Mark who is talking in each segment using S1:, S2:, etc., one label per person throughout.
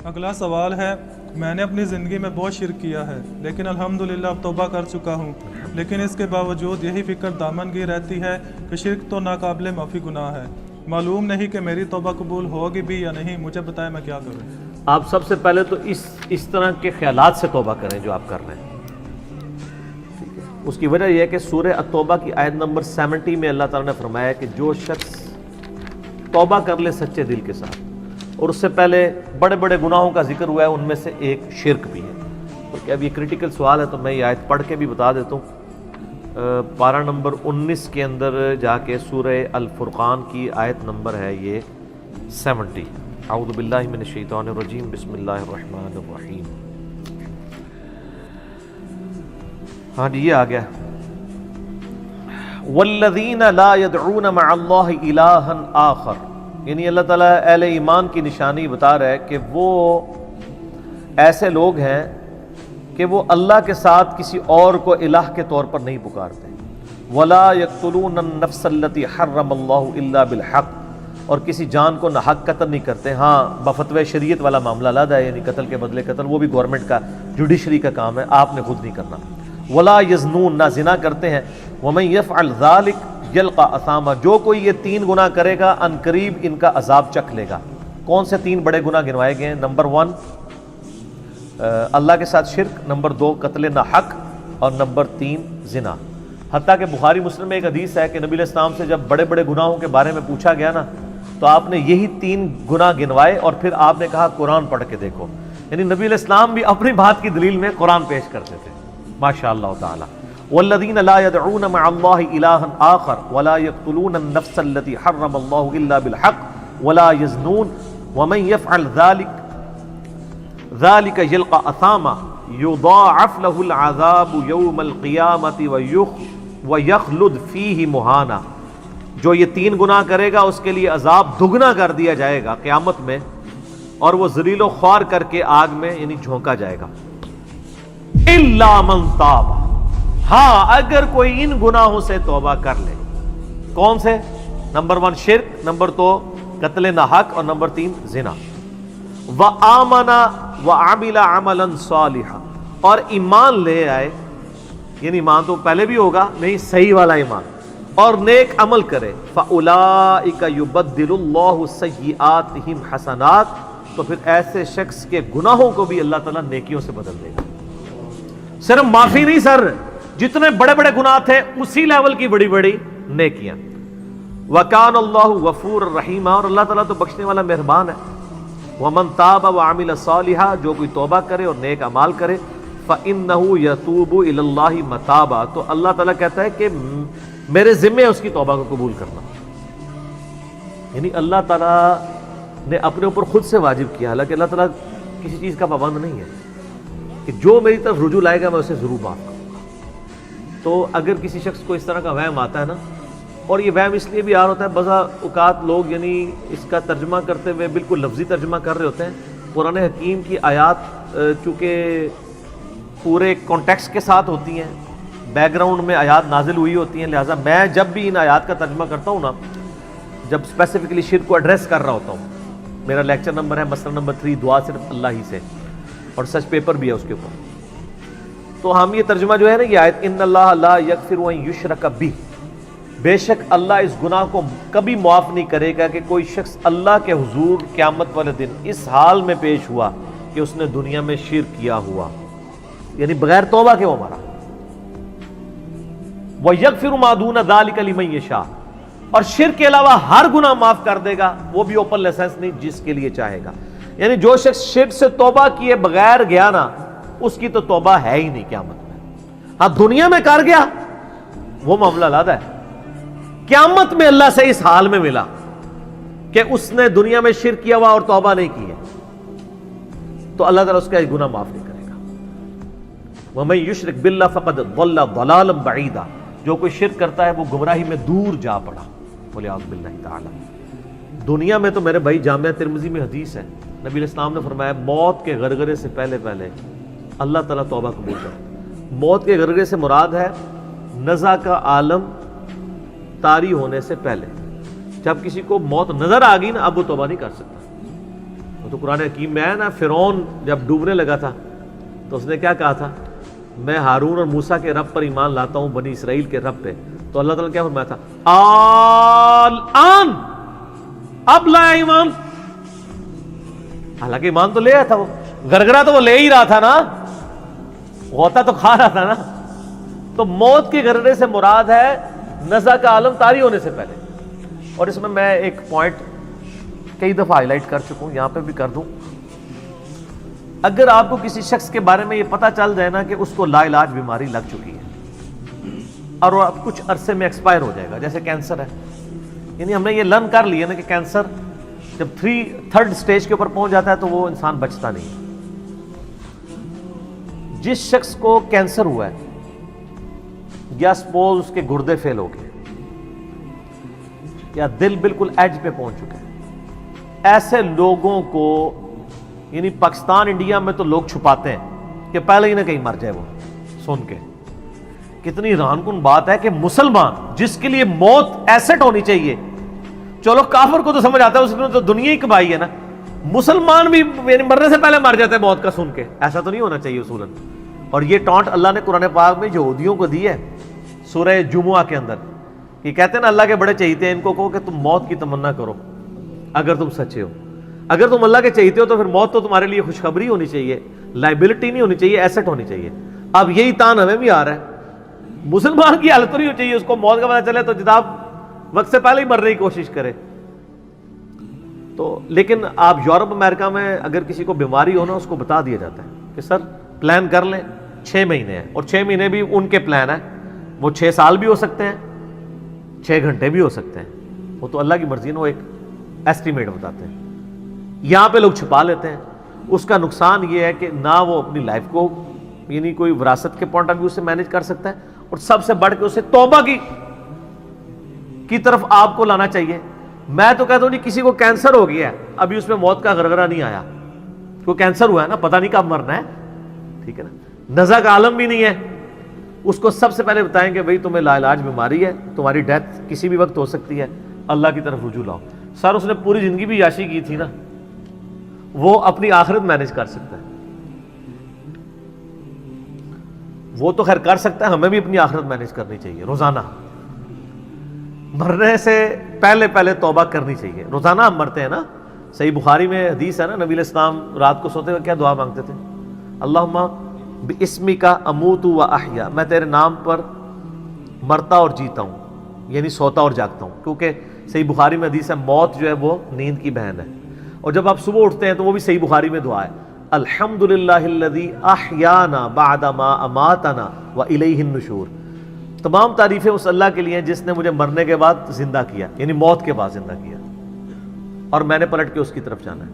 S1: اگلا سوال ہے، میں نے اپنی زندگی میں بہت شرک کیا ہے لیکن الحمدللہ اب توبہ کر چکا ہوں، لیکن اس کے باوجود یہی فکر دامن گیر رہتی ہے کہ شرک تو ناقابل معافی گناہ ہے، معلوم نہیں کہ میری توبہ قبول ہوگی بھی یا نہیں، مجھے بتائیں میں کیا کروں؟
S2: آپ سب سے پہلے تو اس طرح کے خیالات سے توبہ کریں جو آپ کر رہے ہیں۔ اس کی وجہ یہ ہے کہ سورہ التوبہ کی آیت نمبر 70 میں اللہ تعالیٰ نے فرمایا کہ جو شخص توبہ کر لے سچے دل کے ساتھ، اور اس سے پہلے بڑے بڑے گناہوں کا ذکر ہوا ہے، ان میں سے ایک شرک بھی ہے۔ کیونکہ اب یہ کریٹیکل سوال ہے تو میں یہ آیت پڑھ کے بھی بتا دیتا ہوں۔ پارہ نمبر 19 کے اندر جا کے سورہ الفرقان کی آیت نمبر ہے یہ 70۔ اعوذ باللہ من الشیطان الرجیم، بسم اللہ الرحمن الرحیم۔ ہاں جی یہ آ گیا، والذین لا يدعون مع اللہ الہا آخر، یعنی اللہ تعالیٰ اہل ایمان کی نشانی بتا رہا ہے کہ وہ ایسے لوگ ہیں کہ وہ اللہ کے ساتھ کسی اور کو الہ کے طور پر نہیں پکارتے۔ ولا يقتلون النفس التي حرم اللہ الا بالحق، اور کسی جان کو ناحق قتل نہیں کرتے۔ ہاں بفتوی شریعت والا معاملہ علیحدہ ہے، یعنی قتل کے بدلے قتل، وہ بھی گورنمنٹ کا جوڈیشری کا کام ہے، آپ نے خود نہیں کرنا۔ ولا یزنون، نہ زنا کرتے ہیں۔ ومن یفعل ذلک یلقى اثاما، جو کوئی یہ 3 گناہ کرے گا ان قریب ان کا عذاب چکھ لے گا۔ کون سے 3 بڑے گناہ گنوائے گئے ہیں؟ نمبر 1 اللہ کے ساتھ شرک، نمبر 2 قتل ناحق، اور نمبر 3 زنا۔ حتیٰ کہ بخاری مسلم میں ایک حدیث ہے کہ نبی علیہ السلام سے جب بڑے بڑے گناہوں کے بارے میں پوچھا گیا نا، تو آپ نے یہی 3 گناہ گنوائے، اور پھر آپ نے کہا قرآن پڑھ کے دیکھو۔ یعنی نبی علیہ السلام بھی اپنی بات کی دلیل میں قرآن پیش کرتے تھے، ماشاء اللہ تعالی۔ والذین لا يدعون مع اللہ الہا آخر ولا يقتلون النفس التي حرم اللہ الا بالحق ولا يزنون ومن يفعل ذلك يلقى اثاما يضاعف له العذاب يوم القیامة ويخلد فيه مہانا، جو یہ 3 گناہ کرے گا اس کے لیے عذاب دگنا کر دیا جائے گا قیامت میں، اور وہ ذلیل و خوار کر کے آگ میں یعنی جھونکا جائے گا۔ الا من تاب، ہاں اگر کوئی ان گناہوں سے توبہ کر لے۔ کون سے؟ نمبر 1 شرک، نمبر 2 قتل ناحق، اور نمبر 3 زنا۔ وآمن وعمل عملا صالحا، اور ایمان لے آئے، یعنی ایمان تو پہلے بھی ہوگا، نہیں صحیح والا ایمان، اور نیک عمل کرے۔ فاولئک یبدل اللہ سیئاتہم حسنات، تو پھر ایسے شخص کے گناہوں کو بھی اللہ تعالیٰ نیکیوں سے بدل دے گا۔ صرف معافی نہیں سر، جتنے بڑے بڑے گناہ تھے اسی لیول کی بڑی بڑی نیکیاں۔ وکان اللہ غفور الرحیم، اور اللہ تعالیٰ تو بخشنے والا مہربان ہے۔ ومن تاب وعمل صالحا، جو کوئی توبہ کرے اور نیک اعمال کرے، فإنہ یتوب الی اللہ متابا، تو اللہ تعالیٰ کہتا ہے کہ میرے ذمے ہے اس کی توبہ کو قبول کرنا۔ یعنی اللہ تعالیٰ نے اپنے اوپر خود سے واجب کیا، حالانکہ اللہ تعالیٰ کسی چیز کا پابند نہیں ہے، کہ جو میری طرف رجوع لائے گا میں اسے ضرور معاف کروں گا۔ تو اگر کسی شخص کو اس طرح کا وہم آتا ہے نا، اور یہ وہم اس لیے بھی آ رہا ہوتا ہے، بعض اوقات لوگ یعنی اس کا ترجمہ کرتے ہوئے بالکل لفظی ترجمہ کر رہے ہوتے ہیں۔ قرآن حکیم کی آیات چونکہ پورے کانٹیکسٹ کے ساتھ ہوتی ہیں، بیک گراؤنڈ میں آیات نازل ہوئی ہوتی ہیں، لہٰذا میں جب بھی ان آیات کا ترجمہ کرتا ہوں نا، جب اسپیسیفکلی شرک کو ایڈریس کر رہا ہوتا ہوں، میرا لیکچر نمبر ہے مسئلہ نمبر 3، دعا صرف اللہ ہی سے، اور سچ پیپر بھی ہے اس کے اوپر، تو ہم یہ ترجمہ جو ہے نا یہ آیت، ان اللہ لا یغفر ان یشرک بہ، بے شک اللہ اس گناہ کو کبھی معاف نہیں کرے گا کہ کوئی شخص اللہ کے حضور قیامت والے دن اس حال میں پیش ہوا کہ اس نے دنیا میں شرک کیا ہوا، یعنی بغیر توبہ کے وہ مرا۔ وَيَغْفِرُ مَا دُونَ ذَلِكَ لِمَن يَشَاءُ، اور شرک کے علاوہ ہر گناہ معاف کر دے گا، وہ بھی اوپن لائسنس نہیں، جس کے لیے چاہے گا۔ یعنی جو شخص شرک سے توبہ کیے بغیر گیا نا، اس کی تو توبہ ہے ہی نہیں قیامت میں۔ ہاں دنیا میں کر گیا وہ معاملہ علیحدہ ہے، قیامت میں اللہ سے اس حال میں ملا کہ اس نے دنیا میں شرک کیا ہوا اور توبہ نہیں کی ہے، تو اللہ تعالیٰ اس کا گناہ معاف نہیں کرے گا۔ وَمَن يُشْرِكْ بِاللَّهِ فَقَدْ ضَلَّ ضَلَالًا بَعِيدًا، جو کوئی شرک کرتا ہے وہ گمراہی میں دور جا پڑا، وَلِعَوْذُ بِاللَّهِ تعالی۔ دنیا میں تو میرے بھائی جامعہ ترمذی میں حدیث ہے، نبی علیہ السلام نے فرمایا موت کے غرغرے سے پہلے اللہ تعالیٰ توبہ قبول کرتا۔ موت کے غرغرے سے مراد ہے نزع کا عالم طاری ہونے سے پہلے، جب کسی کو موت نظر آ گئی نا اب وہ توبہ نہیں کر سکتا، وہ تو قرآن حکیم میں ہے نا، فرعون جب ڈوبنے لگا تھا تو اس نے کیا کہا تھا؟ میں ہارون اور موسیٰ کے رب پر ایمان لاتا ہوں، بنی اسرائیل کے رب پہ. تو اللہ تعالیٰ نے کیا فرمایا تھا؟ الآن، اب لایا ایمان. حالانکہ ایمان تو لے آیا تھا، وہ گرگرا تو وہ لے ہی رہا تھا نا، غوطہ تو کھا رہا تھا نا. تو موت کے گرگرے سے مراد ہے نزع کا عالم طاری ہونے سے پہلے. اور اس میں ایک پوائنٹ کئی دفعہ ہائی لائٹ کر چکا ہوں، یہاں پہ بھی کر دوں. اگر آپ کو کسی شخص کے بارے میں یہ پتا چل جائے نا کہ اس کو لا علاج بیماری لگ چکی ہے اور وہ اب کچھ عرصے میں ایکسپائر ہو جائے گا، جیسے کینسر ہے، یعنی ہم نے یہ لرن کر لیا نا کہ کینسر جب 3rd سٹیج کے اوپر پہنچ جاتا ہے تو وہ انسان بچتا نہیں. جس شخص کو کینسر ہوا ہے یا سپوز اس کے گردے فیل ہو گئے یا دل بالکل ایج پہ پہنچ چکا ہے، ایسے لوگوں کو یعنی پاکستان انڈیا میں تو لوگ چھپاتے ہیں کہ پہلے ہی نہ کہیں مر جائے. وہ سن کے کتنی حیران کن بات ہے کہ مسلمان جس کے لیے موت ایسٹ ہونی چاہیے، چلو کافر کو تو سمجھ آتا ہے، اس نے تو دنیا ہی کمائی ہے نا، مسلمان بھی یعنی مرنے سے پہلے مر جاتا ہے موت کا سن کے. ایسا تو نہیں ہونا چاہیے اصولاً. اور یہ ٹانٹ اللہ نے قرآن پاک میں یہودیوں کو دی ہے سورہ جمعہ کے اندر. یہ کہتے ہیں نا اللہ کے بڑے چہیتے ہیں، ان کو کہو کہ تم موت کی تمنا کرو اگر تم سچے ہو. اگر تم اللہ کے چہیتے ہو تو پھر موت تو تمہارے لیے خوشخبری ہونی چاہیے، لائبلٹی نہیں ہونی چاہیے، ایسٹ ہونی چاہیے. اب یہی تان ہمیں بھی آ رہا ہے. مسلمان کی حالت تو نہیں ہونی چاہیے اس کو موت کا پتہ چلے تو جناب وقت سے پہلے ہی مرنے کی کوشش کرے. تو لیکن آپ یورپ امریکہ میں اگر کسی کو بیماری ہو نا، اس کو بتا دیا جاتا ہے کہ سر پلان کر لیں 6 مہینے ہیں، اور 6 مہینے بھی ان کے پلان ہیں، وہ 6 سال بھی ہو سکتے ہیں، 6 گھنٹے بھی ہو سکتے ہیں، وہ تو اللہ کی مرضی ہے. وہ ایک ایسٹیمیٹ بتاتے ہیں. یہاں پہ لوگ چھپا لیتے ہیں. اس کا نقصان یہ ہے کہ نہ وہ اپنی لائف کو یعنی کوئی وراثت کے پوائنٹ آف ویو سے مینج کر سکتا ہے، اور سب سے بڑھ کے اسے توبہ کی طرف آپ کو لانا چاہیے. میں تو کہتا ہوں کسی کو کینسر ہو گیا ہے، ابھی اس میں موت کا غرغرہ نہیں آیا، کوئی کینسر ہوا ہے نا، پتہ نہیں کب مرنا ہے، ٹھیک ہے نا، نزع کا عالم بھی نہیں ہے، اس کو سب سے پہلے بتائیں کہ بھئی تمہیں لا علاج بیماری ہے، تمہاری ڈیتھ کسی بھی وقت ہو سکتی ہے، اللہ کی طرف رجوع لاؤ. سر اس نے پوری زندگی بھی عیاشی کی تھی نا، وہ اپنی آخرت مینج کر سکتا ہے. وہ تو خیر کر سکتا ہے، ہمیں بھی اپنی آخرت مینج کرنی چاہیے. روزانہ مرنے سے پہلے توبہ کرنی چاہیے. روزانہ ہم مرتے ہیں نا. صحیح بخاری میں حدیث ہے نا، نبی علیہ السلام رات کو سوتے ہوئے کیا دعا مانگتے تھے؟ اللہم باسمک اموت و احیا، میں تیرے نام پر مرتا اور جیتا ہوں، یعنی سوتا اور جاگتا ہوں. کیونکہ صحیح بخاری میں حدیث ہے موت جو ہے وہ نیند کی بہن ہے. اور جب آپ صبح اٹھتے ہیں تو وہ بھی صحیح بخاری میں دعا ہے، الحمدللہ الذی احیانا بعد ما اماتنا والیہ النشور. تمام تعریفیں اس اللہ کے لیے ہیں جس نے مجھے مرنے کے بعد زندہ کیا، یعنی موت کے بعد زندہ کیا، اور میں نے پلٹ کے اس کی طرف جانا ہے.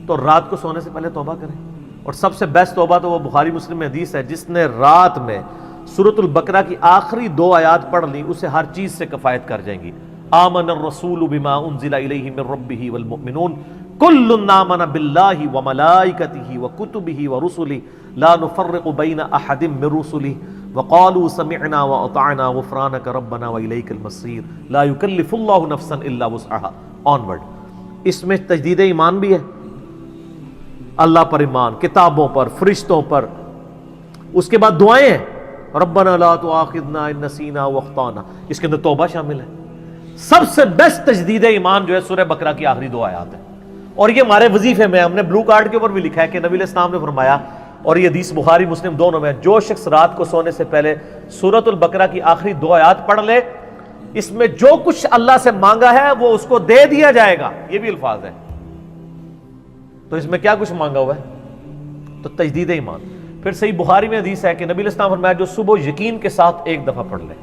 S2: تو رات کو سونے سے پہلے توبہ کریں. اور سب سے بیسٹ توبہ تو وہ بخاری مسلم میں حدیث ہے، جس نے رات میں سورۃ البقرہ کی آخری 2 آیات پڑھ لی اسے ہر چیز سے کفایت کر جائیں گی. آمن الرسول بما انزل الیہ من ربہ والمؤمنون کل آمن باللہ وملائکتہ وکتبہ ورسلہ لا نفرق بین احد من رسلہ وقالوا سمعنا واطعنا غفرانک ربنا والیک المصیر لا یکلف اللہ نفسا الا وسعہا. آنورڈ. اس میں تجدید ایمان بھی ہے، اللہ پر ایمان، کتابوں پر، فرشتوں پر. اس کے بعد دعائیں ہیں، ربنا لا تؤاخذنا ان نسینا واخطانا. اس کے اندر توبہ شامل ہے. سب سے بیسٹ تجدید ایمان جو ہے سورہ بقرہ کی آخری 2 آیات ہیں. اور یہ ہمارے وظیفے میں ہم نے بلو کارڈ کے اوپر بھی لکھا ہے کہ نبی علیہ السلام نے فرمایا، اور یہ حدیث بخاری مسلم دونوں میں، جو شخص رات کو سونے سے پہلے سورۃ البقرہ کی آخری 2 آیات پڑھ لے، اس میں جو کچھ اللہ سے مانگا ہے وہ اس کو دے دیا جائے گا. یہ بھی الفاظ ہے. تو اس میں کیا کچھ مانگا ہوا ہے؟ تو تجدید ایمان. پھر صحیح بخاری میں حدیث ہے کہ نبی علیہ السلام فرمایا جو صبح یقین کے ساتھ 1 دفعہ پڑھ لے،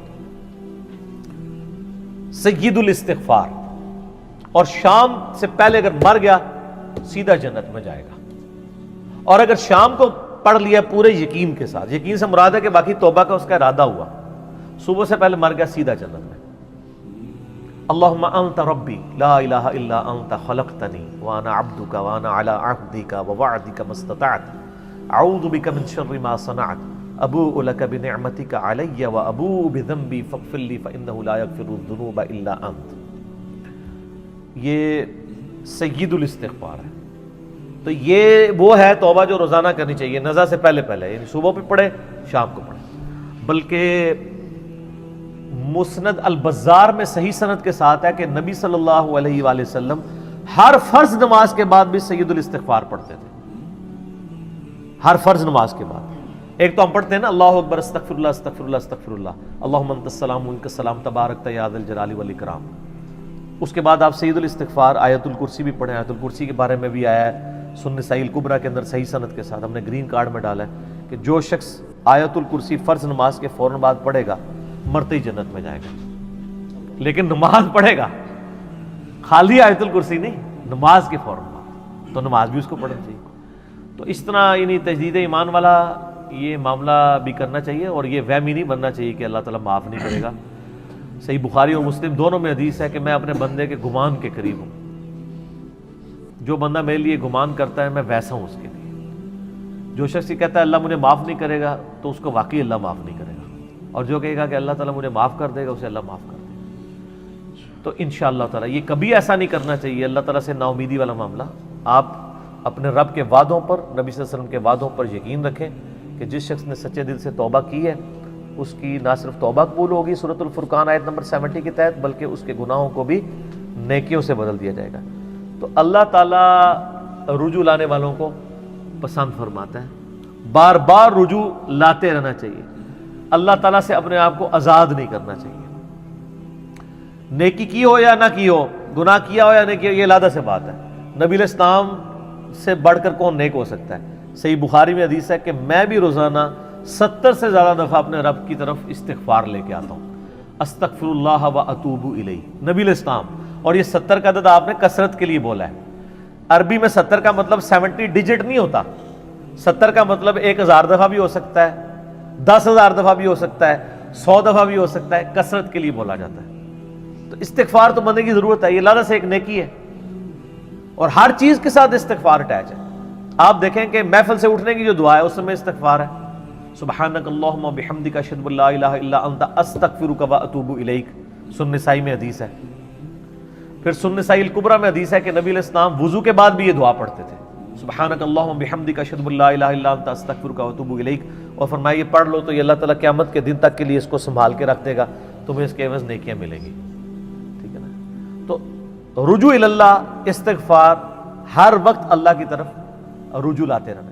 S2: سید الاستغفار، اور شام سے پہلے اگر مر گیا سیدھا جنت میں جائے گا. اور اگر شام کو پڑھ لیا پورے یقین کے ساتھ، یقین سے مراد ہے کہ باقی توبہ کا اس کا ارادہ ہوا، صبح سے پہلے مر گیا سیدھا جنت میں. اللہم انت ربی لا الہ الا انت خلقتنی وانا عبدک وانا علی عہدک ووعدک ما استطعت اعوذ بک من شر ما صنعت ابوء لک بنعمتک علی وابوء بذنبی فاغفر لی فانہ لا یغفر الذنوب الا انت. یہ سید الاستغفار ہے. تو یہ وہ ہے توبہ جو روزانہ کرنی چاہیے، نزا سے پہلے پہلے، یعنی صبح پہ پڑھے، شام کو پڑھے۔ بلکہ مسند البزار میں صحیح سند کے ساتھ ہے کہ نبی صلی اللہ علیہ وآلہ وسلم ہر فرض نماز کے بعد بھی سید الاستغفار پڑھتے تھے، ہر فرض نماز کے بعد۔ ایک تو ہم پڑھتے ہیں نا اللہ اکبر استغفر اللہ استغفر اللہ استغفر اللہ اللہم انت السلام ومنک السلام تبارکت یا ذا الجلال والاکرام۔ اس کے بعد آپ سید الاستغفار آیت الکرسی بھی پڑھیں، آیت الکرسی کے بارے میں بھی آیا ہے سنن نسائی الکبریٰ کے اندر صحیح سند کے ساتھ، ہم نے گرین کارڈ میں ڈالا ہے کہ جو شخص آیت الکرسی فرض نماز کے فوراً بعد پڑھے گا مرتے ہی جنت میں جائے گا۔ لیکن نماز پڑھے گا، خالی آیت الکرسی نہیں، نماز کے فوراً بعد، تو نماز بھی اس کو پڑھنا چاہیے۔ تو اس طرح یعنی تجدید ایمان والا یہ معاملہ بھی کرنا چاہیے، اور یہ وہم ہی نہیں بننا چاہیے کہ اللہ تعالیٰ معاف نہیں کرے گا۔ صحیح بخاری اور مسلم دونوں میں حدیث ہے کہ میں اپنے بندے کے گمان کے قریب ہوں، جو بندہ میرے لیے گمان کرتا ہے میں ویسا ہوں اس کے لیے۔ جو شخص یہ کہتا ہے اللہ مجھے معاف نہیں کرے گا تو اس کو واقعی اللہ معاف نہیں کرے گا، اور جو کہے گا کہ اللہ تعالیٰ مجھے معاف کر دے گا اسے اللہ معاف کر دے گا۔ تو انشاءاللہ تعالیٰ یہ کبھی ایسا نہیں کرنا چاہیے اللہ تعالیٰ سے نا امیدی والا معاملہ۔ آپ اپنے رب کے وعدوں پر، نبی صلی اللہ علیہ وسلم کے وعدوں پر یقین رکھیں کہ جس شخص نے سچے دل سے توبہ کی ہے اس کی نہ صرف توبہ قبول ہوگی سورۃ الفرقان آیت نمبر 70 کے تحت، بلکہ اس کے گناہوں کو بھی نیکیوں سے بدل دیا جائے گا۔ تو اللہ تعالیٰ رجوع لانے والوں کو پسند فرماتا ہے، بار بار رجوع لاتے رہنا چاہیے، اللہ تعالیٰ سے اپنے آپ کو آزاد نہیں کرنا چاہیے۔ نیکی کی ہو یا نہ کی ہو، گناہ کیا ہو یا نہیں کیا، یہ علیحدہ سے بات ہے۔ نبی علیہ السلام سے بڑھ کر کون نیک ہو سکتا ہے؟ صحیح بخاری میں حدیث ہے کہ میں بھی روزانہ 70 سے زیادہ دفعہ اپنے رب کی طرف استغفار لے کے آتا ہوں، استغفر اللہ و اتوب الیہ، نبی علیہ السلام۔ اور یہ 70 کا عدد آپ نے کثرت کے لیے بولا ہے۔ عربی میں 70 کا مطلب 70 ڈیجٹ نہیں ہوتا، 70 کا مطلب 1000 دفعہ بھی ہو سکتا ہے، 10,000 دفعہ بھی ہو سکتا ہے، 100 دفعہ بھی ہو سکتا ہے، کثرت کے لیے بولا جاتا ہے۔ تو استغفار تو بندے کی ضرورت ہے، یہ اللہ سے ایک نیکی ہے، اور ہر چیز کے ساتھ استغفار اٹیچ ہے۔ آپ دیکھیں کہ محفل سے اٹھنے کی جو دعا ہے اس میں استغفار ہے، سبحانک اللہم و بحمدک اشہد ان لا الہ الا انت استغفرک و اتوب الیک، سنن نسائی میں حدیث ہے۔ پھر سنن نسائی الکبریٰ میں حدیث ہے کہ نبی علیہ السلام وضو کے بعد بھی یہ دعا پڑھتے تھے، سبحانک اللہم و بحمدک اشہد ان لا الہ الا انت استغفرک و اتوب الیک، اور فرمایا یہ پڑھ لو تو یہ اللہ تعالیٰ قیامت کے دن تک کے لیے اس کو سنبھال کے رکھ دے گا، تمہیں اس کے عوض نیکیاں ملیں گی۔ ٹھیک ہے نا؟ تو رجوع اللہ، استغفار، ہر وقت اللہ کی طرف رجوع لاتے رہنا۔